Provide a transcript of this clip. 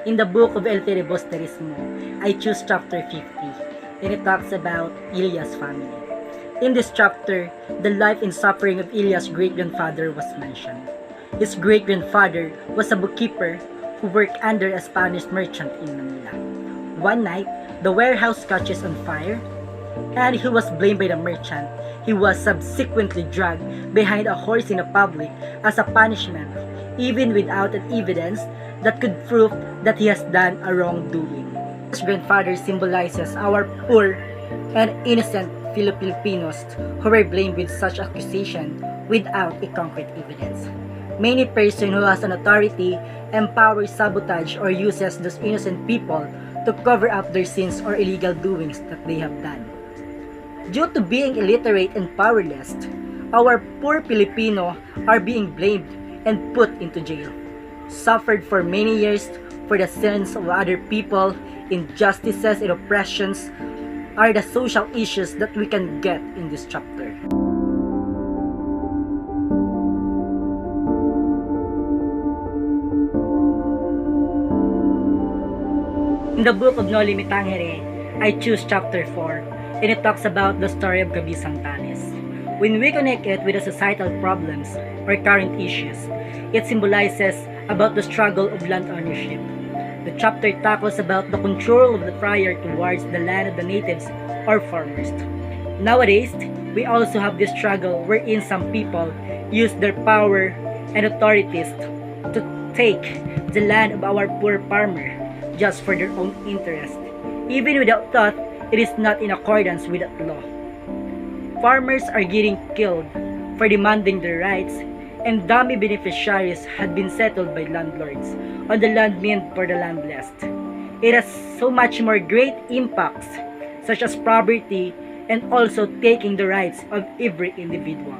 In the book of El Filibusterismo, I choose chapter 50, and it talks about Ilya's family. In this chapter, the life and suffering of Ilya's great-grandfather was mentioned. His great-grandfather was a bookkeeper who worked under a Spanish merchant in Manila. One night, the warehouse catches on fire, and he was blamed by the merchant. He was subsequently dragged behind a horse in a public as a punishment, even without an evidence that could prove that he has done a wrongdoing. His grandfather symbolizes our poor and innocent Filipinos who were blamed with such accusation without a concrete evidence. Many person who has an authority empowers, sabotage, or uses those innocent people to cover up their sins or illegal doings that they have done. Due to being illiterate and powerless, our poor Filipino are being blamed and put into jail, suffered for many years for the sins of other people. Injustices and oppressions are the social issues that we can get in this chapter. In the book of Noli Me Tangere, I choose chapter 4, and it talks about the story of Gabi Santanes. When we connect it with the societal problems or current issues, it symbolizes about the struggle of land ownership. The chapter tackles about the control of the friar towards the land of the natives or farmers. Nowadays, we also have this struggle wherein some people use their power and authorities to take the land of our poor farmer just for their own interest, even without thought it is not in accordance with that law. Farmers are getting killed for demanding their rights, and dummy beneficiaries had been settled by landlords on the land meant for the landless. It has so much more great impacts, such as poverty and also taking the rights of every individual.